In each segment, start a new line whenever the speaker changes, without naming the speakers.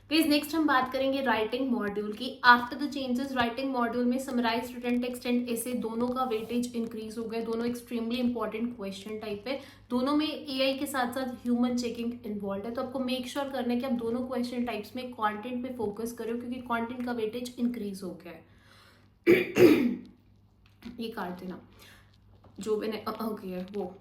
Guys next हम बात करेंगे राइटिंग मॉड्यूल की। After the changes writing module में समराइज रिटन टेक्स्ट एंड ऐसे दोनों का वेटेज इंक्रीज हो गया। दोनों एक्सट्रीमली इंपॉर्टेंट क्वेश्चन टाइप है। दोनों में एआई के साथ साथ ह्यूमन चेकिंग इन्वॉल्व है, तो आपको मेक श्योर करना है कि आप दोनों क्वेश्चन टाइप्स में कंटेंट पे फोकस करो, क्योंकि कंटेंट का वेटेज इंक्रीज हो गया है। ये काट देना जो मैंने किया है वो।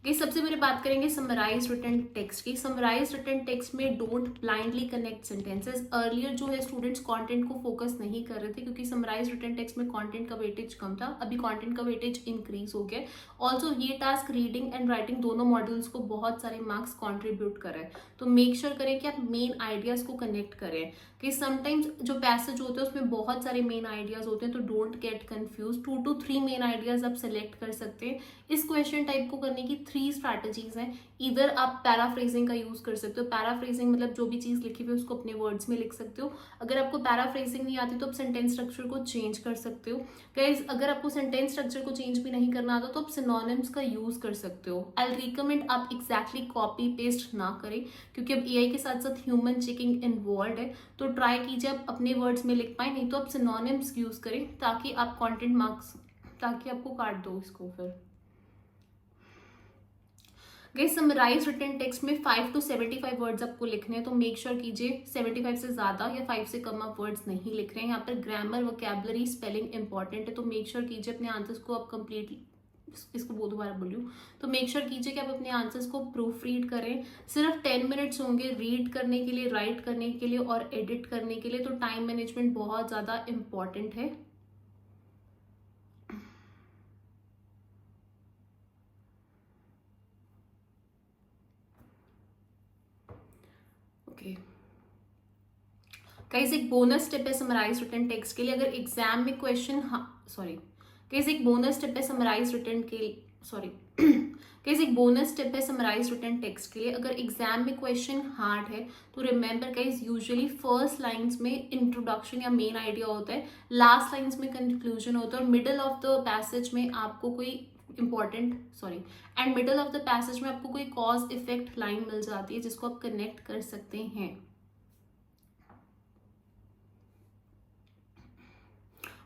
सबसे पहले बात करेंगे समराइज रिटन टेक्स्ट की। समराइज रिटन टेक्स्ट में don't blindly connect sentences. Earlier जो है स्टूडेंट्स कंटेंट को फोकस नहीं कर रहे थे, क्योंकि समराइज रिटन टेक्स्ट में कंटेंट का वेटेज कम था। अभी कंटेंट का वेटेज इंक्रीज हो गया। ऑल्सो ये टास्क रीडिंग एंड राइटिंग दोनों मॉड्यूल्स को बहुत सारे मार्क्स कॉन्ट्रीब्यूट कर रहे हैं, तो मेक श्योर करें कि आप मेन आइडियाज को कनेक्ट करें। कि समटाइम्स जो पैसेज होते हैं उसमें बहुत सारे मेन आइडियाज होते हैं, तो don't get confuse. 2 to 3 main ideas आप सेलेक्ट कर सकते हैं। इस क्वेश्चन टाइप को करने की 3 स्ट्रैटेजीज हैं। इधर आप पैराफ्रेजिंग का यूज कर सकते हो। पैराफ्रेजिंग मतलब जो भी चीज लिखी हुई है उसको अपने वर्ड्स में लिख सकते हो। अगर आपको पैराफ्रेजिंग नहीं आती तो आप सेंटेंस स्ट्रक्चर को चेंज कर सकते हो। गाइस अगर आपको सेंटेंस स्ट्रक्चर को चेंज भी नहीं करना आता तो आप सिनोनिम्स का यूज कर सकते हो। आई रिकमेंड आप एग्जैक्टली कॉपी पेस्ट ना करें, क्योंकि अब एआई के साथ साथ ह्यूमन चेकिंग इन्वॉल्व है, तो ट्राई कीजिए आप अपने वर्ड्स में लिख पाए। नहीं तो आप सिनोनिम्स यूज करें ताकि आप कंटेंट मार्क्स, ताकि आपको काट दो इसको फिर। गाइस समराइज रिटन टेक्स्ट में 5 to 75 वर्ड्स आपको लिखने हैं, तो मेक श्योर कीजिए 75 से ज्यादा या 5 से कम आप वर्ड्स नहीं लिख रहे हैं। यहाँ पर ग्रामर, वोकैबुलरी, स्पेलिंग इंपॉर्टेंट है, तो मेक श्योर कीजिए अपने आंसर्स को आप कंप्लीटली, इसको बहुत दोबारा बोलूँ, तो मेक श्योर कीजिए कि आप अपने आंसर्स को प्रूफ रीड करें। सिर्फ 10 मिनट्स होंगे रीड करने के लिए, राइट करने के लिए और एडिट करने के लिए, तो टाइम मैनेजमेंट बहुत ज़्यादा इंपॉर्टेंट है। ओके गाइस, एक बोनस टिप है समराइज रिटन टेक्स्ट के लिए। अगर एग्जाम में क्वेश्चन, सॉरी गाइस, एक बोनस टिप है समराइज रिटन के, सॉरी गाइस, एक बोनस टिप है समराइज रिटन टेक्स्ट के लिए। अगर एग्जाम में क्वेश्चन हार्ड है तो remember guys, usually first lines में इंट्रोडक्शन या मेन आइडिया होता है, लास्ट लाइंस में कंक्लूजन होता है, और मिडल ऑफ द पैसेज में आपको कोई important, sorry, and middle of the passage में आपको कोई कॉज इफेक्ट लाइन मिल जाती है जिसको आप कनेक्ट कर सकते हैं।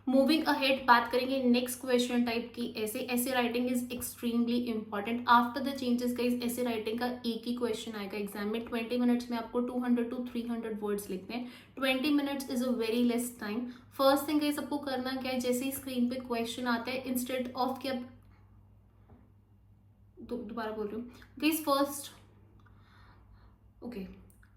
मूविंग अहेड बात करेंगे नेक्स्ट क्वेश्चन टाइप की। ऐसे ऐसे writing is extremely important. After the changes guys, ऐसे राइटिंग का एक ही क्वेश्चन आएगा एग्जाम में। 20 मिनट्स में आपको 200 to 300 वर्ड्स लिखने हैं। 20 minutes is a very less time. First thing guys, आपको करना क्या है, जैसे ही स्क्रीन पे क्वेश्चन आता है, इंस्टेड ऑफ कि आप दोबारा बोल रही हूँ गाइस, फर्स्ट, ओके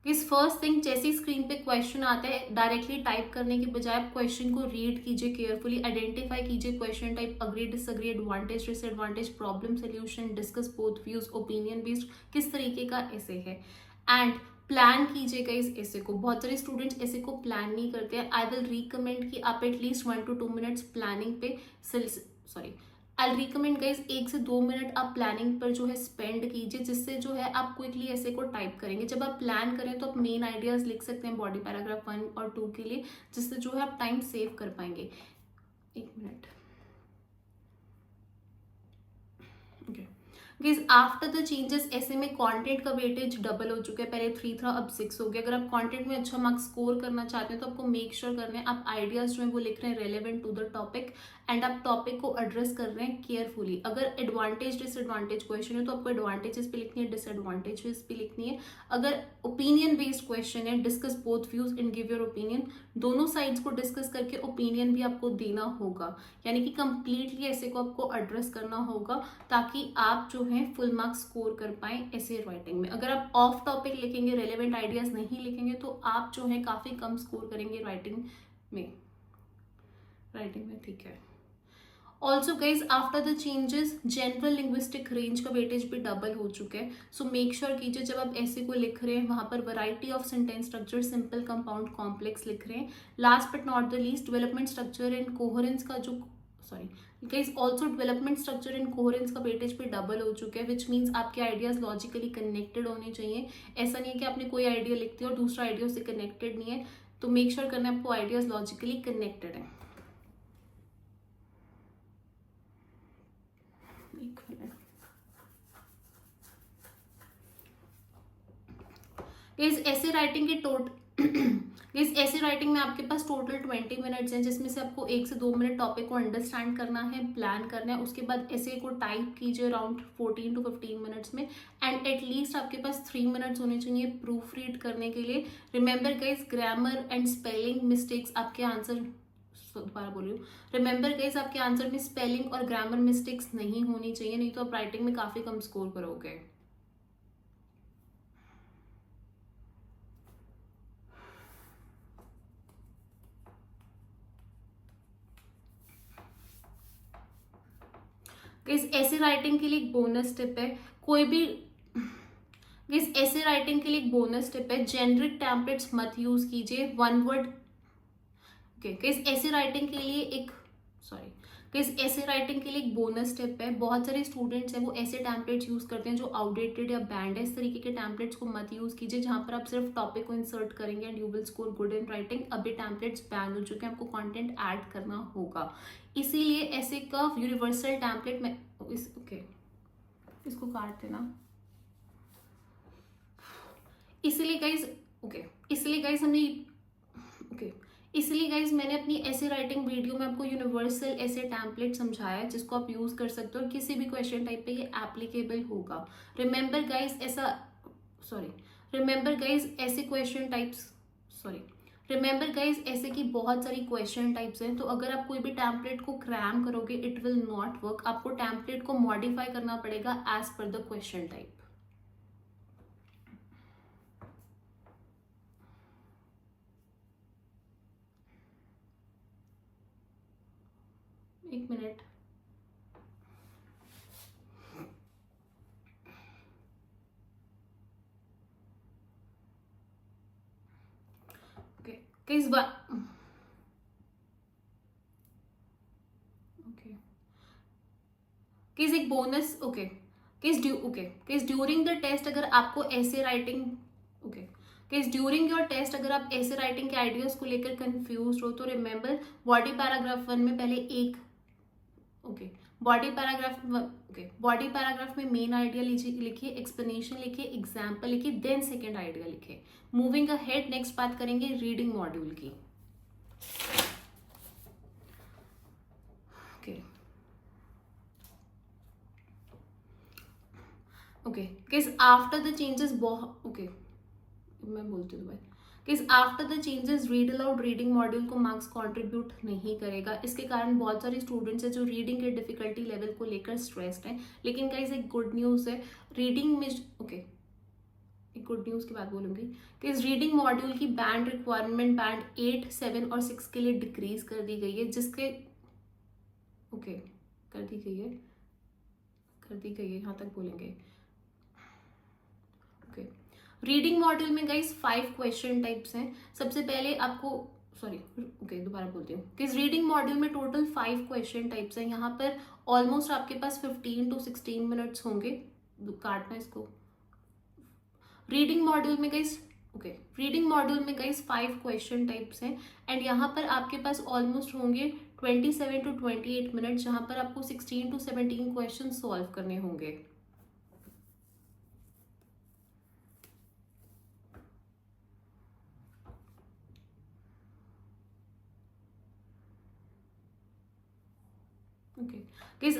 इस फर्स्ट थिंग, जैसे ही स्क्रीन पे क्वेश्चन आता है, डायरेक्टली टाइप करने के बजाय आप क्वेश्चन को रीड कीजिए केयरफुली। आइडेंटिफाई कीजिए question type, agree disagree, advantage disadvantage, problem solution, discuss both views, opinion based, किस तरीके का ऐसे है। एंड प्लान कीजिएगा इस ऐसे को। बहुत सारे स्टूडेंट्स ऐसे को प्लान नहीं करते हैं। आई विल रिकमेंड कि आप एटलीस्ट 1 to 2 मिनट्स प्लानिंग पे, सॉरी, आई रिकमेंड गाइज 1 से 2 मिनट आप प्लानिंग पर जो है स्पेंड कीजिए, जिससे जो है आप क्विकली ऐसे को टाइप करेंगे। जब आप प्लान करें तो आप मेन आइडियाज लिख सकते हैं बॉडी पैराग्राफ 1 और 2 के लिए, जिससे जो है आप टाइम सेव कर पाएंगे। 1 minute. Okay guys, after the changes ऐसे में कंटेंट का वेटेज डबल हो चुका है। पहले 3 था, अब 6 हो गया। अगर आप कंटेंट में अच्छा मार्क्स स्कोर करना चाहते हैं तो आपको मेक श्योर करना है आप आइडियाज जो है वो लिख रहे हैं relevant to the topic, and आप टॉपिक को एड्रेस कर रहे हैं केयरफुली। अगर एडवांटेज डिसएडवांटेज क्वेश्चन है तो आपको एडवांटेजेस पे लिखनी है, डिसएडवांटेजेस पे लिखनी है। अगर ओपिनियन बेस्ड क्वेश्चन है, discuss both views and give your opinion, दोनों साइड्स को डिस्कस करके ओपिनियन भी आपको देना होगा। यानी कि कंप्लीटली ऐसे को आपको एड्रेस करना होगा, ताकि आप जो है फुल मार्क्स स्कोर कर पाए ऐसे राइटिंग में। अगर आप ऑफ टॉपिक लिखेंगे, रेलेवेंट आइडियाज नहीं लिखेंगे, तो आप जो है काफी कम स्कोर करेंगे राइटिंग में, ठीक है। Also guys, after the changes general linguistic range का वेटेज भी डबल हो चुका है। सो मेक श्योर कीजिए जब आप ऐसे को लिख रहे हैं वहां पर variety of sentence structure, simple, compound, complex लिख रहे हैं। Last but not the least, development structure and coherence का जो, sorry guys, also development structure and coherence का वेटेज भी डबल हो चुका है, विच मीन्स आपके आइडियाज लॉजिकली कनेक्टेड होने चाहिए। ऐसा नहीं है कि आपने कोई आइडिया लिखते हो और दूसरा आइडिया उससे कनेक्टेड नहीं है, तो मेक श्योर करना है आपको आइडियाज लॉजिकली कनेक्टेड है। इस ऐसे राइटिंग के इस ऐसे राइटिंग में आपके पास टोटल 20 मिनट्स हैं, जिसमें से आपको 1 से 2 मिनट टॉपिक को अंडरस्टैंड करना है, प्लान करना है। उसके बाद ऐसे को टाइप कीजिए अराउंड 14 to 15 मिनट्स में, एंड एटलीस्ट आपके पास 3 मिनट्स होने चाहिए प्रूफ रीड करने के लिए। Remember guys, grammar and spelling mistakes आपके आंसर, दोबारा बोल रही हूँ, रिमेंबर गाइज आपके आंसर में स्पेलिंग और ग्रामर मिस्टेक्स नहीं होनी चाहिए, नहीं तो आप राइटिंग में काफी कम स्कोर करोगे। इस ऐसे राइटिंग के लिए एक बोनस टिप है, कोई भी इस ऐसे राइटिंग के लिए एक बोनस टिप है, जेनरिक टेम्पलेट्स मत यूज कीजिए, वन वर्ड। ओके, इस ऐसे राइटिंग के लिए एक इस ऐसे राइटिंग के लिए एक बोनस टिप है, बहुत सारे स्टूडेंट्स हैं वो ऐसे टेम्पलेट्स यूज करते हैं जो आउटडेटेड या बैंड है। इस तरीके के टेम्पलेट्स को मत यूज कीजिए जहां पर आप सिर्फ टॉपिक को इंसर्ट करेंगे and you will score good in writing. अभी टेम्पलेट्स बैन हो चुके हैं, आपको कंटेंट ऐड करना होगा, इसीलिए ऐसे का यूनिवर्सल टेम्पलेट में इसको काट देना। इसलिए गाइज हमने इसलिए गाइज मैंने अपनी ऐसे राइटिंग वीडियो में आपको यूनिवर्सल ऐसे टेम्पलेट समझाया जिसको आप यूज कर सकते हो और किसी भी क्वेश्चन टाइप पे ये एप्लीकेबल होगा। रिमेंबर गाइज ऐसे क्वेश्चन टाइप्स रिमेंबर गाइज ऐसे की बहुत सारी क्वेश्चन टाइप्स हैं, तो अगर आप कोई भी टेम्पलेट को क्रैम करोगे इट विल नॉट वर्क। आपको टेम्पलेट को मॉडिफाई करना पड़ेगा as per the question type. एक मिनट, किस बार किस एक बोनस किस ड्यूरिंग द टेस्ट अगर आपको ऐसे राइटिंग किस ड्यूरिंग योर टेस्ट अगर आप ऐसे राइटिंग के आइडियाज को लेकर कंफ्यूज हो तो रिमेंबर बॉडी पैराग्राफ 1 में पहले एक बॉडी पैराग्राफ में मेन आइडिया लिखिए, एक्सप्लेनेशन लिखिए, एग्जाम्पल लिखिए, देन सेकेंड आइडिया लिखिए। मूविंग अहेड, नेक्स्ट बात करेंगे रीडिंग मॉड्यूल की। आफ्टर द चेंजेस मैं बोलती हूँ after the changes read aloud reading module को मार्क्स कंट्रीब्यूट नहीं करेगा। इसके कारण बहुत सारे स्टूडेंट्स हैं जो रीडिंग के डिफिकल्टी लेवल को लेकर स्ट्रेस्ड हैं, लेकिन गाइस एक गुड न्यूज़ है, रीडिंग में एक गुड न्यूज़ की बात बोलूंगी कि इस रीडिंग मॉड्यूल की बैंड रिक्वायरमेंट बैंड 8, 7 और 6 के लिए डिक्रीज कर दी गई है, जिसके कर दी गई है यहाँ तक बोलेंगे। रीडिंग मॉड्यूल में गाइस 5 क्वेश्चन टाइप्स हैं। सबसे पहले आपको दोबारा बोलती हूँ कि इस रीडिंग मॉड्यूल में टोटल 5 क्वेश्चन टाइप्स हैं। यहाँ पर ऑलमोस्ट आपके पास 15 to 16 मिनट्स होंगे, काटना इसको। रीडिंग मॉड्यूल में गाइस 5 क्वेश्चन टाइप्स हैं एंड यहाँ पर आपके पास ऑलमोस्ट होंगे 27 to 28 मिनट्स, जहाँ पर आपको 16 to 17 क्वेश्चन सॉल्व करने होंगे।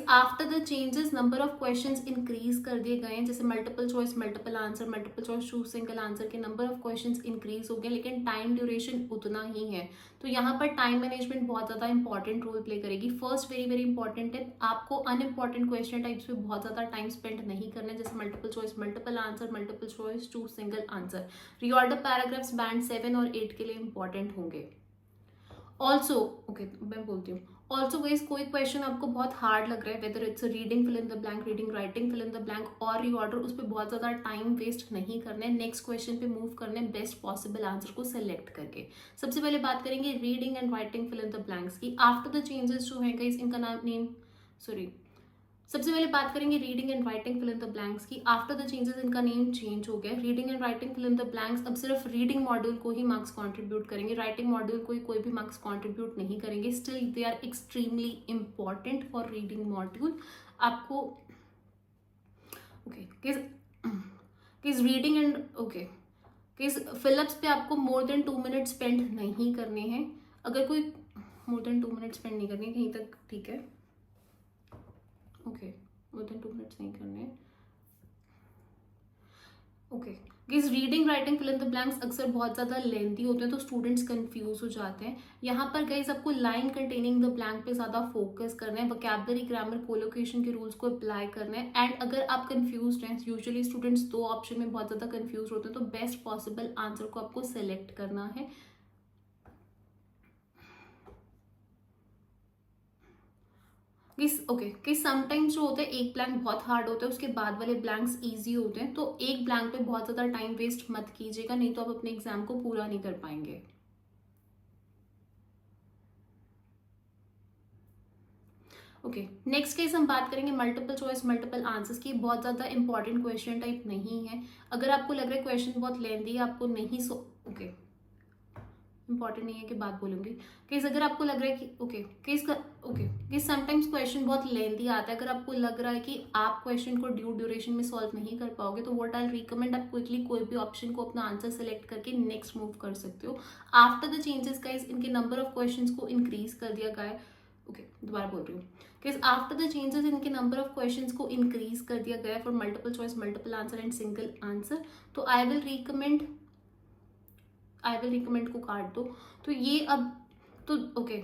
After the changes number of questions increase कर दिए गए हैं, जैसे multiple choice multiple answer, multiple choice choose single answer के नंबर ऑफ क्वेश्चंस इंक्रीज हो गए, लेकिन टाइम ड्यूरेशन उतना ही है। तो यहाँ पर टाइम मैनेजमेंट बहुत ज़्यादा इंपॉर्टेंट रोल प्ले करेगी। फर्स्ट वेरी वेरी इंपॉर्टेंट है, आपको अनइम्पॉर्टेंट क्वेश्चन टाइप्स पे बहुत ज़्यादा टाइम स्पेंड नहीं करना है, जैसे multiple choice multiple answer, multiple choice choose single answer. Reorder paragraphs band 7 और 8 के लिए इंपॉर्टेंट होंगे। ऑल्सो मैं बोलती हूँ ऑल्सो गाइस, कोई क्वेश्चन आपको बहुत हार्ड लग रहा है, whether it's reading fill in the blank, reading writing fill in the blank और रीऑर्डर, उस पर बहुत ज़्यादा टाइम वेस्ट नहीं करना है, नेक्स्ट क्वेश्चन पे मूव करना है बेस्ट पॉसिबल आंसर को सेलेक्ट करके। सबसे पहले बात करेंगे reading and writing fill in the blanks की। आफ्टर द चेंजेस जो है गाइस, इनका सबसे पहले बात करेंगे reading and writing fill in the blanks की। आफ्टर द चेंजेस इनका नेम चेंज हो गया। Reading and writing fill in the blanks अब सिर्फ रीडिंग मॉड्यूल को ही मार्क्स कंट्रीब्यूट करेंगे, राइटिंग मॉड्यूल को ही कोई भी मार्क्स कंट्रीब्यूट नहीं करेंगे। Still they are extremely important for reading module. आपको किस रीडिंग एंड कि फिलअप्स पे आपको मोर देन 2 मिनट स्पेंड नहीं करने हैं। अगर कोई मोर देन 2 मिनट स्पेंड नहीं करनी है कहीं तक, ठीक है, ओके, मोर देन 2 मिनट्स नहीं करने हैं, okay. Guys reading writing fill in the blanks अक्सर बहुत ज़्यादा लेंथी होते हैं तो स्टूडेंट्स कंफ्यूज हो जाते हैं। यहाँ पर गाइस आपको लाइन कंटेनिंग द ब्लैंक पे ज़्यादा फोकस करना है, वोकैबुलरी, ग्रामर, कोलोकेशन के रूल्स को अप्लाई करना है। एंड अगर आप कंफ्यूज हैं, यूजुअली स्टूडेंट्स दो ऑप्शन में बहुत ज़्यादा कंफ्यूज होते हैं, तो बेस्ट पॉसिबल आंसर को आपको सेलेक्ट करना है। ओके कि समटाइम्स जो होता है एक ब्लैंक बहुत हार्ड होता है, उसके बाद वाले ब्लैंक्स इजी होते हैं, तो एक ब्लैंक पे बहुत ज़्यादा टाइम वेस्ट मत कीजिएगा, नहीं तो आप अपने एग्जाम को पूरा नहीं कर पाएंगे। ओके, नेक्स्ट केस हम बात करेंगे मल्टीपल चॉइस मल्टीपल आंसर्स की। बहुत ज़्यादा इंपॉर्टेंट क्वेश्चन टाइप नहीं है। अगर आपको लग रहा है क्वेश्चन बहुत लेंथी है, आपको नहीं ओके, इंपॉर्टेंट नहीं है कि बात बोलूंगी। केस अगर आपको लग रहा है कि केस समटाइम्स क्वेश्चन बहुत लेंथी आता है, अगर आपको लग रहा है कि आप क्वेश्चन को ड्यू ड्यूरेशन में सॉल्व नहीं कर पाओगे, तो व्हाट आई रिकमेंड, आप क्विकली कोई भी ऑप्शन को अपना आंसर सेलेक्ट करके नेक्स्ट मूव कर सकते हो। आफ्टर द चेंजेस गाइस इनके नंबर ऑफ क्वेश्चन को इंक्रीज कर दिया गया है। ओके, दोबारा बोल रही हूँ, Because after the changes इनके नंबर ऑफ क्वेश्चंस को इंक्रीज कर दिया गया for multiple choice multiple answer and single answer, तो आई विल रिकमेंड को काट दो। तो ये अब तो ओके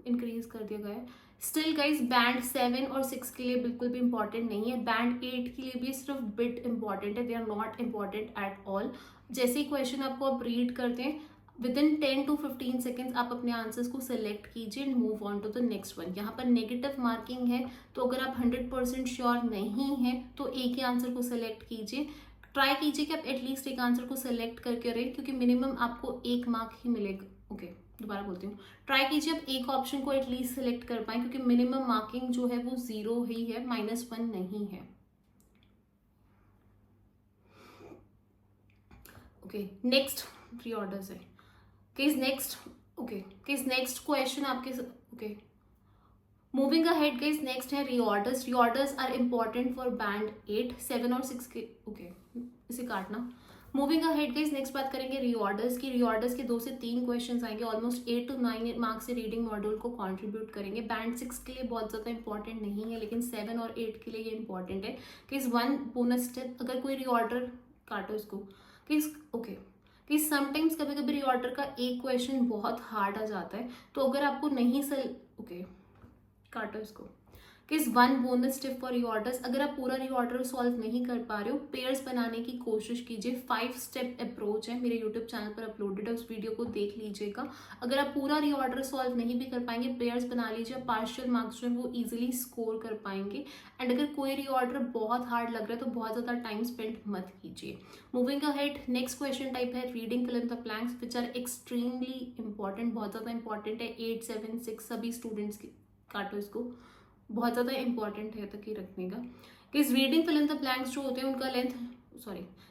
इंक्रीज कर दिया गया है। स्टिल गाइज बैंड 7 और 6 के लिए बिल्कुल भी इंपॉर्टेंट नहीं है, बैंड 8 के लिए भी सिर्फ बिट इंपॉर्टेंट है, they are not important at all. जैसे ही क्वेश्चन आपको आप रीड करते हैं, विद इन 10 to 15 सेकेंड्स आप अपने आंसर्स को सेलेक्ट कीजिए and move on to the next one. यहाँ पर नेगेटिव मार्किंग है, तो अगर आप 100% श्योर नहीं है तो एक ही आंसर को सेलेक्ट कीजिए। ट्राई कीजिए कि आप एटलीस्ट एक आंसर को सेलेक्ट करके रहें, क्योंकि मिनिमम आपको 1 मार्क ही मिलेगा। ओके, दोबारा बोलती हूँ, ट्राई कीजिए आप एक ऑप्शन को एटलीस्ट सेलेक्ट कर पाए, क्योंकि मिनिमम मार्किंग जो है वो 0 ही है, -1 नहीं है। ओके, नेक्स्ट प्री ऑर्डर्स है। नेक्स्ट क्वेश्चन आपके okay, moving ahead guys, next है रीऑर्डर्स। रीऑर्डर्स आर इंपॉर्टेंट फॉर बैंड 8, 7 और 6 के। ओके, इसे काटना। मूविंग अहेड गाइस, नेक्स्ट बात करेंगे रीऑर्डर्स की। रीऑर्डर्स के 2 से 3 क्वेश्चंस आएंगे, ऑलमोस्ट 8 to 9 मार्क्स से रीडिंग मॉड्यूल को कंट्रीब्यूट करेंगे। बैंड 6 के लिए बहुत ज़्यादा इंपॉर्टेंट नहीं है, लेकिन 7 और 8 के लिए ये इंपॉर्टेंट है। किस 1 बोनस स्टेप, अगर कोई रीऑर्डर काटो इसको, किस ओके कि समटाइम्स कभी कभी रीऑर्डर का एक क्वेश्चन बहुत हार्ड आ जाता है, तो अगर आपको नहीं काटो इसको, किस 1 बोनस टिप फॉर रीऑर्डर्स, अगर आप पूरा रीऑर्डर सॉल्व नहीं कर पा रहे हो, पेयर्स बनाने की कोशिश कीजिए। 5 स्टेप अप्रोच है, मेरे यूट्यूब चैनल पर अपलोडेड है, उस वीडियो को देख लीजिएगा। अगर आप पूरा रीऑर्डर सॉल्व नहीं भी कर पाएंगे, पेयर्स बना लीजिए, पार्शियल मार्क्स जो है वो इजीली स्कोर कर पाएंगे। एंड अगर कोई रीऑर्डर बहुत हार्ड लग रहा है तो बहुत ज़्यादा टाइम स्पेंड मत कीजिए। Moving ahead, next question type है reading fill in the blanks which are extremely important, बहुत ज़्यादा इंपॉर्टेंट है। 8, 7, 6 सभी स्टूडेंट्स की, काटो इसको, बहुत ज़्यादा इंपॉर्टेंट है तक ही रखने का। कि reading fill in the blanks जो होते हैं उनका लेंथ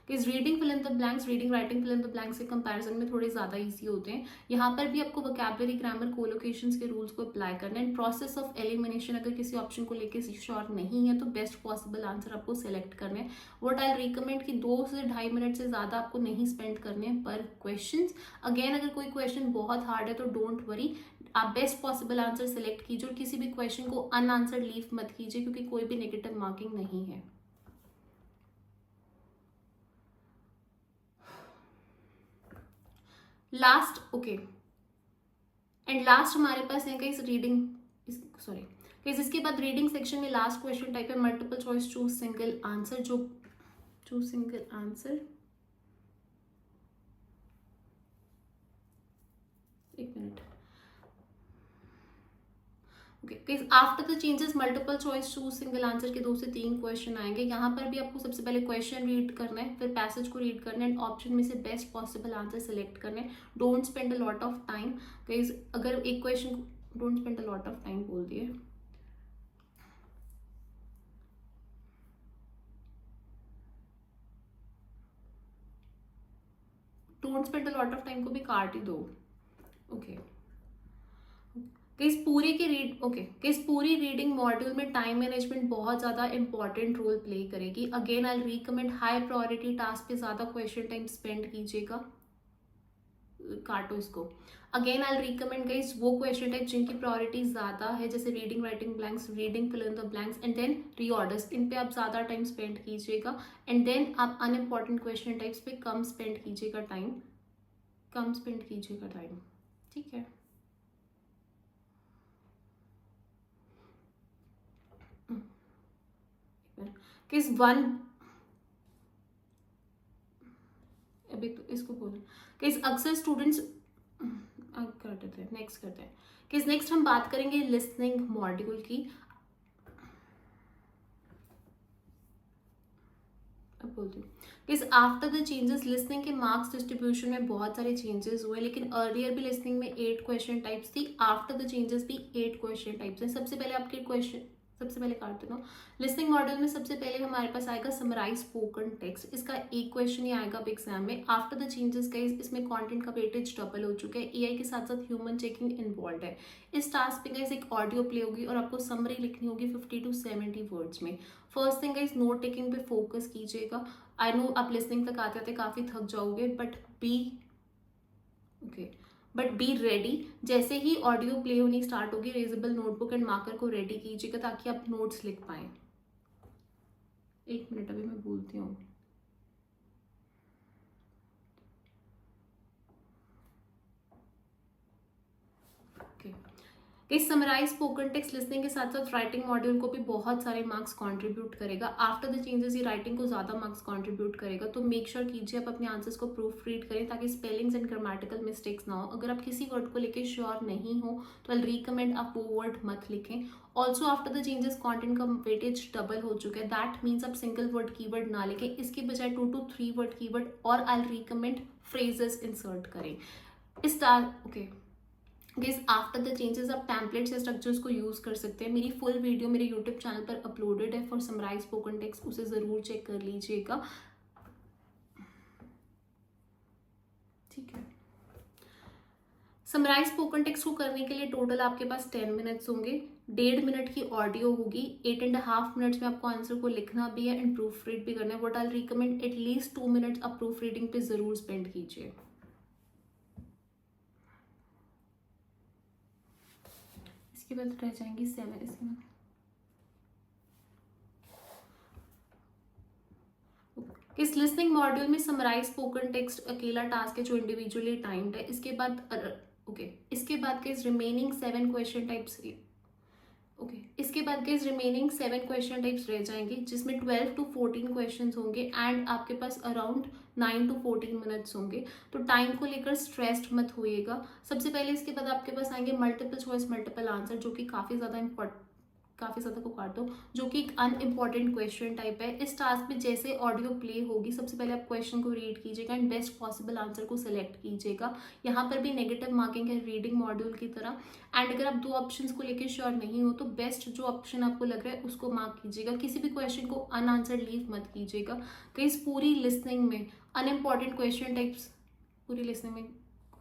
कि reading fill in the blanks reading writing fill in the blanks के कंपैरिजन में थोड़े ज़्यादा इजी होते हैं। यहाँ पर भी आपको वोकैबुलरी, ग्रामर, कोलोकेशंस के रूल्स को अप्लाई करना है। प्रोसेस ऑफ एलिमिनेशन, अगर किसी ऑप्शन को लेकर श्योर नहीं है तो बेस्ट पॉसिबल आंसर आपको सेलेक्ट करना है। व्हाट आई रिकमेंड कि 2 से 2.5 मिनट से ज़्यादा आपको नहीं स्पेंड करने हैं पर क्वेश्चन। अगेन अगर कोई क्वेश्चन बहुत हार्ड है तो डोंट वरी, आप बेस्ट पॉसिबल आंसर सेलेक्ट कीजिए और किसी भी क्वेश्चन को अनआंसर्ड लीव मत कीजिए, क्योंकि कोई भी नेगेटिव मार्किंग नहीं है। लास्ट एंड लास्ट हमारे पास है कहीं रीडिंग इसके बाद रीडिंग सेक्शन में लास्ट क्वेश्चन टाइप है multiple choice choose single answer. Choose single answer, एक minute. After the changes multiple choice choose single answer के 2 से 3 क्वेश्चन आएंगे। यहाँ पर भी आपको सबसे पहले क्वेश्चन रीड करना है, फिर पैसेज को रीड करना है एंड ऑप्शन में से बेस्ट पॉसिबल आंसर सेलेक्ट करना है। Don't spend a lot of time guys, अगर एक question don't spend a lot of time बोल दिए, don't spend a lot of time को भी काट ही दो। ओके कि इस पूरी रीडिंग मॉड्यूल में टाइम मैनेजमेंट बहुत ज़्यादा इंपॉर्टेंट रोल प्ले करेगी। Again I recommend high priority task पे ज़्यादा क्वेश्चन टाइम स्पेंड कीजिएगा। काटो इसको। अगेन आई रिकमेंड गाइस वो क्वेश्चन टाइप जिनकी प्रायोरिटी ज़्यादा है, जैसे reading writing blanks, reading fill in the blanks and then reorders, इन पे आप ज़्यादा टाइम स्पेंड कीजिएगा। एंड देन आप अनइम्पॉर्टेंट क्वेश्चन टाइप्स पे कम स्पेंड कीजिएगा टाइम। ठीक है। किस वन अभी तो इसको बोलो किस अक्सर स्टूडेंट्स कर देते हैं, नेक्स्ट करते हैं। किस नेक्स्ट हम बात करेंगे लिसनिंग मॉड्यूल की। अब बोलती हूँ किस आफ्टर द चेंजेस लिसनिंग के मार्क्स डिस्ट्रीब्यूशन में बहुत सारे चेंजेस हुए, लेकिन अर्लियर भी लिसनिंग में 8 क्वेश्चन टाइप्स थी, आफ्टर द चेंजेस भी 8 क्वेश्चन टाइप्स हैं। सबसे पहले काटते ना लिसनिंग मॉडल में सबसे पहले हमारे पास आएगा समराइज स्पोकन टेक्स्ट। इसका एक क्वेश्चन ही आएगा अब एग्जाम में। आफ्टर द चेंजेस का इसमें कंटेंट का वेटेज डबल हो चुका है, एआई के साथ साथ ह्यूमन चेकिंग इन्वॉल्व है। इस टास्क पे गाइस एक ऑडियो प्ले होगी और आपको समरी लिखनी होगी 50 to 70 वर्ड्स में। First thing guys note taking पे फोकस कीजिएगा। आई नो आप लिसनिंग तक आते आते काफी थक जाओगे, बट बी रेडी। जैसे ही ऑडियो प्ले होनी स्टार्ट होगी, रेजेबल नोटबुक एंड मार्कर को रेडी कीजिएगा ताकि आप नोट्स लिख पाए। एक मिनट अभी मैं बोलती हूँ। इस समराइज स्पोकन टेक्स्ट लिसनिंग के साथ साथ राइटिंग मॉड्यूल को भी बहुत सारे मार्क्स कंट्रीब्यूट करेगा। आफ्टर द चेंजेस ये राइटिंग को ज़्यादा मार्क्स कंट्रीब्यूट करेगा, तो मेक श्योर कीजिए आप अपने आंसर्स को प्रूफ रीड करें ताकि स्पेलिंग्स एंड ग्रामेटिकल मिस्टेक्स ना हो। अगर आप किसी वर्ड को लेकर श्योर नहीं हो तो आई रिकमेंड आप वो वर्ड मत लिखें। Also after the changes content का वेटेज डबल हो चुका है, दैट मीन्स आप सिंगल वर्ड कीवर्ड ना लिखें, इसके बजाय 2 to 3 वर्ड कीवर्ड और आई रिकमेंड फ्रेजेस इंसर्ट करें। गेस आफ्टर द चेंजेस आप टेम्पलेट्स या स्ट्रक्चर्स को यूज कर सकते हैं। मेरी फुल वीडियो मेरे यूट्यूब चैनल पर अपलोडेड है फॉर समराइज स्पोकन टेक्स्ट, उसे जरूर चेक कर लीजिएगा। ठीक है। समराइज स्पोकन टेक्स्ट को करने के लिए टोटल आपके पास 10 मिनट्स होंगे। 1.5 मिनट की ऑडियो होगी, 8.5 मिनट्स में आपको आंसर को लिखना भी है एंड प्रूफ रीड भी करना है। What I recommend at least 2 minutes आप प्रूफ रीडिंग पे जरूर स्पेंड कीजिए। इसके बाद रह जाएंगी 7। इसके बाद इस लिसनिंग मॉड्यूल में समराइज स्पोकन टेक्स्ट अकेला टास्क है जो इंडिविजुअली टाइम्ड है। इसके बाद के remaining 7 question types remaining 7 question types रह जाएंगे, जिसमें 12 to 14 क्वेश्चन होंगे एंड आपके पास अराउंड 9 to 14 मिनट्स होंगे। तो टाइम को लेकर स्ट्रेस्ड मत होइएगा। सबसे पहले इसके बाद आपके पास आएंगे मल्टीपल चॉइस मल्टीपल आंसर, जो कि काफ़ी ज़्यादा को काट दो, जो कि एक अनइम्पॉर्टेंट क्वेश्चन टाइप है। इस टास्क में जैसे ऑडियो प्ले होगी, सबसे पहले आप क्वेश्चन को रीड कीजिएगा एंड बेस्ट पॉसिबल आंसर को सिलेक्ट कीजिएगा। यहाँ पर भी नेगेटिव मार्किंग है रीडिंग मॉड्यूल की तरह। एंड अगर आप 2 ऑप्शंस को लेकर श्योर नहीं हो तो बेस्ट जो ऑप्शन आपको लग रहा है उसको मार्क कीजिएगा। किसी भी क्वेश्चन को अनआंसर्ड लीव मत कीजिएगा। कहीं पूरी लिसनिंग में अनइम्पॉर्टेंट क्वेश्चन टाइप्स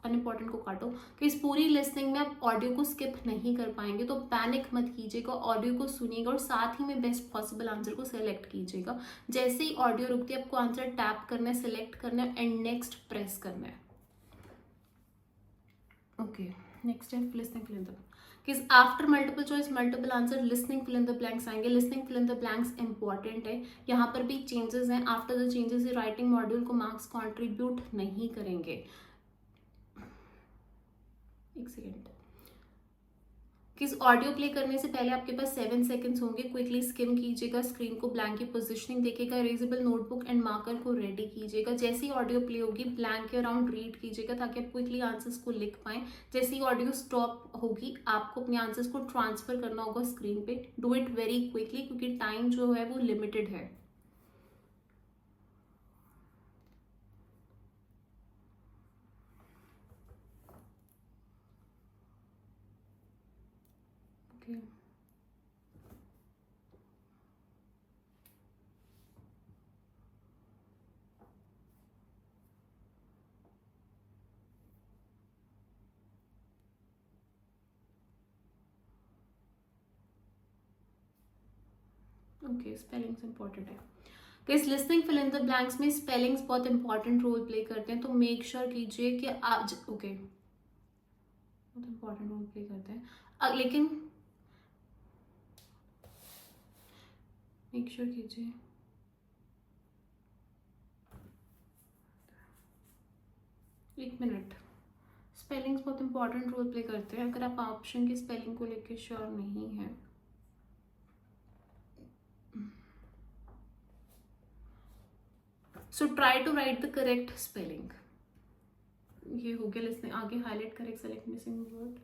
अनइम्पॉर्टेंट को काटो कि इस पूरी लिसनिंग में आप ऑडियो को स्किप नहीं कर पाएंगे, तो पैनिक मत कीजिएगा, ऑडियो को सुनिएगा और साथ ही में बेस्ट पॉसिबल आंसर को सेलेक्ट कीजिएगा। जैसे ही ऑडियो रुकती है आपको आंसर टैप करना है, सिलेक्ट करना है एंड नेक्स्ट प्रेस करना है। ओके, नेक्स्ट है लिसनिंग फिल इन द किस after multiple choice multiple answer listening fill in the blanks आएंगे। Listening fill in the blanks important है, यहाँ पर भी चेंजेस हैं। After the changes writing module को मार्क्स कॉन्ट्रीब्यूट नहीं करेंगे। एक सेकेंड। किस ऑडियो प्ले करने से पहले आपके पास 7 सेकंड्स होंगे, क्विकली स्किम कीजिएगा, स्क्रीन को ब्लैंक की पोजीशनिंग देखिएगा, इरेजेबल नोटबुक एंड मार्कर को रेडी कीजिएगा। जैसे ही ऑडियो प्ले होगी ब्लैंक के अराउंड रीड कीजिएगा ताकि आप क्विकली आंसर्स को लिख पाएं। जैसे ही ऑडियो स्टॉप होगी आपको अपने आंसर्स को ट्रांसफर करना होगा स्क्रीन पे। डू इट वेरी क्विकली क्योंकि टाइम जो है वो लिमिटेड है। Okay. ओके, स्पेलिंग्स इंपॉर्टेंट है। Guys listening fill in the blanks में स्पेलिंग्स बहुत इंपॉर्टेंट रोल प्ले करते हैं, तो मेक श्योर कीजिए कि आज ओके बहुत इंपॉर्टेंट रोल प्ले करते हैं लेकिन मेक श्योर कीजिए एक मिनट, स्पेलिंग्स बहुत इंपॉर्टेंट रोल प्ले करते हैं। अगर आप ऑप्शन की स्पेलिंग को लेके श्योर नहीं है, so try to write the correct spelling. ये हो गया लिस्टिंग, आगे highlight correct select missing word.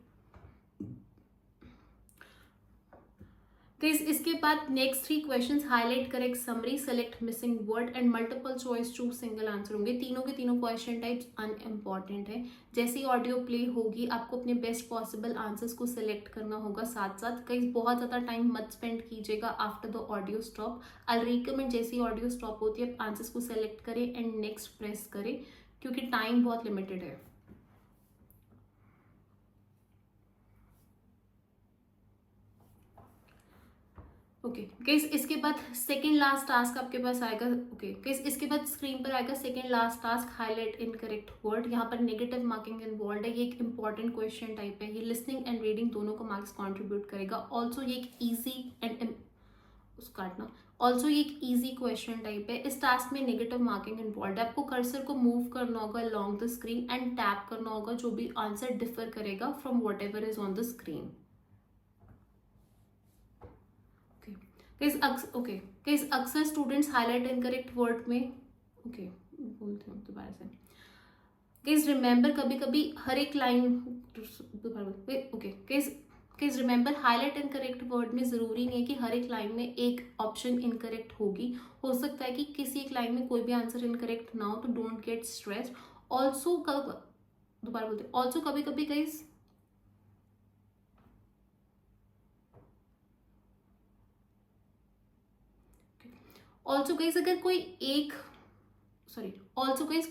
तो इसके बाद next 3 questions highlight correct summary select missing word and multiple choice choose single answer होंगे। तीनों के तीनों क्वेश्चन टाइप्स अनइम्पॉर्टेंट है। जैसी ऑडियो प्ले होगी आपको अपने बेस्ट पॉसिबल आंसर्स को सिलेक्ट करना होगा। साथ साथ कहीं बहुत ज़्यादा टाइम मत स्पेंड कीजिएगा after the audio stop. I recommend जैसी ऑडियो स्टॉप होती है आंसर्स को सिलेक्ट करें एंड नेक्स्ट प्रेस करें, क्योंकि टाइम बहुत लिमिटेड है। ओके गाइस, इसके बाद सेकंड लास्ट टास्क आपके पास आएगा। ओके गाइस, इसके बाद स्क्रीन पर आएगा second last task highlight incorrect word. यहाँ पर नेगेटिव मार्किंग इन्वॉल्व है। ये एक इंपॉर्टेंट क्वेश्चन टाइप है। ये लिसनिंग एंड रीडिंग दोनों को मार्क्स कंट्रीब्यूट करेगा। ऑल्सो ये एक ईजी एंड काटना ऑल्सो ये एक ईजी क्वेश्चन टाइप है। इस टास्क में नेगेटिव मार्किंग इन्वॉल्व है। आपको कर्सर को मूव करना होगा along the screen and tap करना होगा जो भी आंसर डिफर करेगा from what ever is on the screen. अक्सर स्टूडेंट्स हाईलाइट इनकरेक्ट वर्ड में ओके बोलते हैं दोबारा से। केस रिमेंबर कभी कभी हर एक line okay case remember highlight incorrect word में जरूरी नहीं है कि हर एक लाइन में एक ऑप्शन इनकरेक्ट होगी। हो सकता है कि किसी एक लाइन में कोई भी आंसर इनकरेक्ट ना हो, तो डोंट गेट स्ट्रेस। ऑल्सो दोबारा बोलते ऑल्सो कभी कभी गाइस ऑल्सो गाइस अगर कोई एक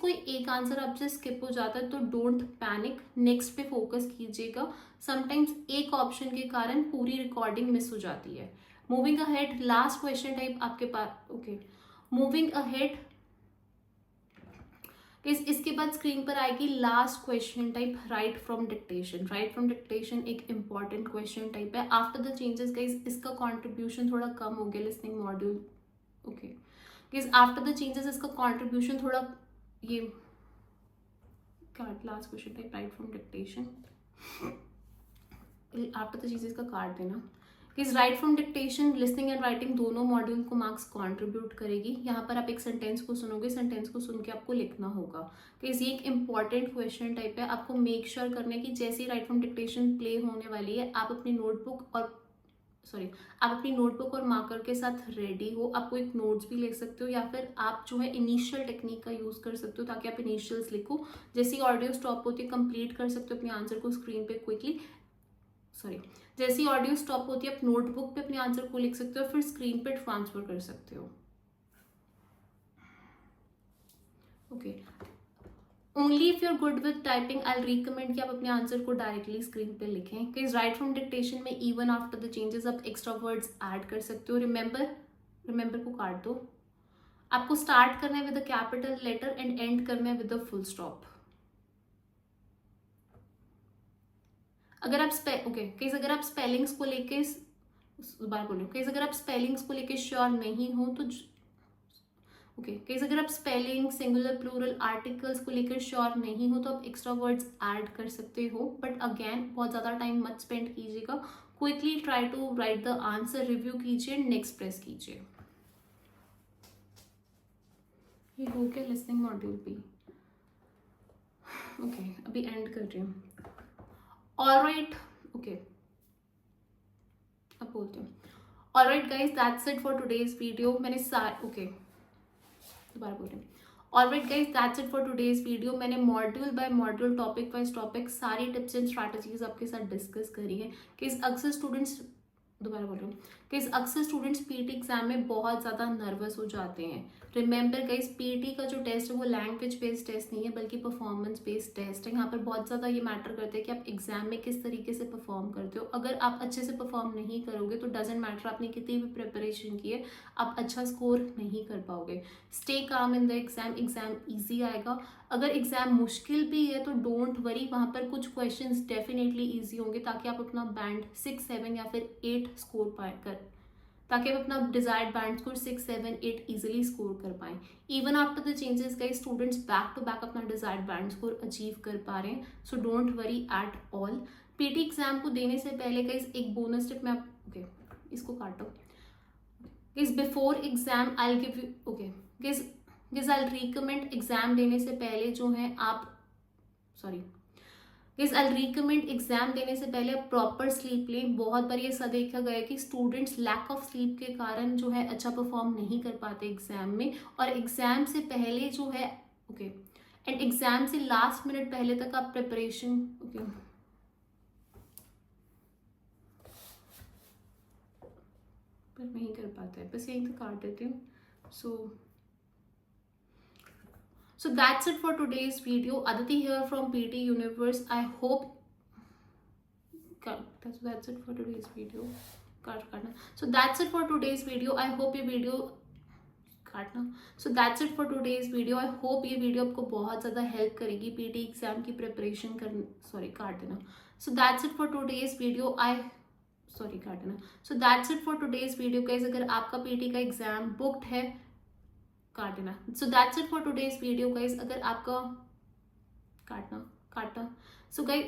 कोई एक आंसर आपसे स्किप हो जाता है तो डोंट पैनिक, नेक्स्ट पे फोकस कीजिएगा। समटाइम्स एक ऑप्शन के कारण पूरी रिकॉर्डिंग मिस हो जाती है। Moving ahead last question type आपके पास ओके मूविंग अहेड इसके बाद स्क्रीन पर आएगी last question type right from dictation. Right from dictation एक इंपॉर्टेंट क्वेश्चन टाइप है। आफ्टर द चेंजेस गाइस इसका कॉन्ट्रीब्यूशन थोड़ा कम हो गया listening module. Okay guys after the changes इसका कंट्रीब्यूशन थोड़ा ये card last question type right from dictation after the changes का कार्ड देना। Guys write from dictation listening and writing दोनों मॉड्यूल को मार्क्स कंट्रीब्यूट करेगी। यहाँ पर आप एक सेंटेंस को सुनोगे, सेंटेंस को सुन के आपको लिखना होगा। गाइस ये एक इंपॉर्टेंट क्वेश्चन टाइप है। आपको मेक श्योर करना है कि जैसे ही राइट फ्रॉम डिक्टेशन प्ले होने वाली है आप अपनी नोटबुक और मार्कर के साथ रेडी हो। आपको एक नोट्स भी ले सकते हो या फिर आप जो है इनिशियल टेक्निक का यूज कर सकते हो ताकि आप इनिशियल्स लिखो। जैसी ऑडियो स्टॉप होती है कंप्लीट कर सकते हो अपने आंसर को स्क्रीन पे क्विकली। जैसी ऑडियो स्टॉप होती है आप नोटबुक पे अपने आंसर को लिख सकते हो, फिर स्क्रीन पे ट्रांसफर कर सकते हो। Okay only if you are good with typing I recommend कि आप अपने आंसर को डायरेक्टली स्क्रीन पे लिखें। गाइस राइट फ्रॉम डिक्टेशन में इवन आफ्टर द चेंजेस आप एक्स्ट्रा वर्ड्स ऐड कर सकते हो। रिमेंबर को काट दो। आपको स्टार्ट करना है with a capital letter and end करना है विद अ फुल स्टॉप। अगर आप अगर आप स्पेलिंग्स को लेके अगर आप स्पेलिंग्स को लेके श्योर नहीं हो तो अगर आप स्पेलिंग सिंगुलर प्लूरल आर्टिकल्स को लेकर श्योर नहीं हो तो आप एक्स्ट्रा वर्ड्स ऐड कर सकते हो। बट अगेन बहुत ज़्यादा टाइम मत स्पेंड कीजिएगा। Quickly try to write the answer, review कीजिए, नेक्स्ट प्रेस कीजिए। ये हो गया लिसनिंग मॉड्यूल भी। ओके अभी एंड कर रही हूँ। ऑलराइट अब बोलती हूँ। Alright guys that's it for today's video. मैंने दोबारा बोल रही हूँ। Alright guys that's it for today's video. मैंने module by module topic wise topic सारी टिप्स एंड स्ट्रैटेजीज आपके साथ डिस्कस करी है। कि अक्सर स्टूडेंट्स पीटी एग्जाम में बहुत ज़्यादा नर्वस हो जाते हैं। रिमेंबर गाइस, पीटी का जो टेस्ट है वो लैंग्वेज बेस्ड टेस्ट नहीं है बल्कि परफॉर्मेंस बेस्ड टेस्ट है। यहाँ पर बहुत ज़्यादा ये मैटर करता है कि आप एग्जाम में किस तरीके से परफॉर्म करते हो। अगर आप अच्छे से परफॉर्म नहीं करोगे तो डजेंट मैटर आपने कितनी भी प्रिपरेशन की है, आप अच्छा स्कोर नहीं कर पाओगे। Stay calm in the exam, exam easy आएगा। अगर एग्जाम मुश्किल भी है तो डोंट वरी, वहाँ पर कुछ क्वेश्चंस डेफिनेटली ईजी होंगे ताकि आप अपना बैंड 6, 7 या फिर 8 स्कोर ताकि आप अपना desired band score 6, 7, 8 easily score कर पाएं। Even after the changes guys, students back to back अपना डिजायर्ड बैंड स्कोर अचीव कर पा रहे हैं। So don't worry at all. PT exam को देने से पहले गाइस एक बोनस टिप मैं ओके इसको काटो guys, before exam I will give you okay guys I will recommend exam देने से पहले जो है आप गाइस आई रिकमेंड एग्जाम देने से पहले आप प्रॉपर स्लीप लें। बहुत बार ये ऐसा देखा गया है कि स्टूडेंट्स लैक ऑफ स्लीप के कारण जो है अच्छा परफॉर्म नहीं कर पाते एग्जाम में, और एग्जाम से पहले जो है एंड एग्जाम से लास्ट मिनट पहले तक आप प्रिपरेशन पर नहीं कर पाते हैं, बस यहीं तक काट देती हूँ। So that's it for today's video. Aditi here from PT Universe. I hope that's it for today's video. So that's it for today's video. I hope ये video So that's it for today's video. I hope ये video आपको बहुत ज़्यादा help करेगी PT exam की preparation करने काट देना। So that's it for today's video. काट देना। So that's it for today's video guys। अगर आपका पीटी का एग्जाम बुक्ड है काट देना। So that's it for today's video guys. अगर आपका काटना so guys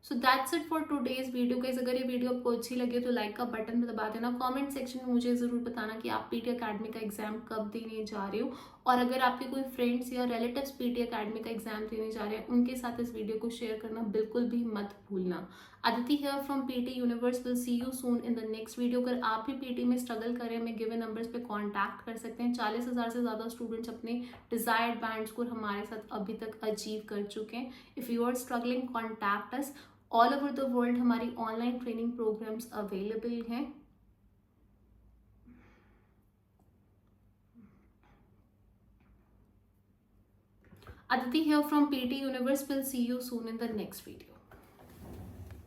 so that's it for today's video guys. अगर ये वीडियो आपको अच्छी लगे तो लाइक का बटन दबा देना। कमेंट सेक्शन में मुझे ज़रूर बताना कि आप पीटी एकेडमी का एग्जाम कब देने जा रहे हो, और अगर आपके कोई फ्रेंड्स या रिलेटिव्स पीटी एकेडमी का एग्जाम देने जा रहे हैं उनके साथ इस वीडियो को शेयर करना बिल्कुल भी मत भूलना। Aditi here from PT universe, will see you soon in the next video. अगर आप भी पीटी में स्ट्रगल करें, हमें गिवन नंबर्स पे कांटेक्ट कर सकते हैं। 40,000 से ज़्यादा स्टूडेंट्स अपने डिजायर्ड बैंड स्कोर हमारे साथ अभी तक अचीव कर चुके हैं। If you are struggling, contact us. All over the world हमारी ऑनलाइन ट्रेनिंग प्रोग्राम्स अवेलेबल हैं। Aditi here from PT Universe, will see you soon in the next video.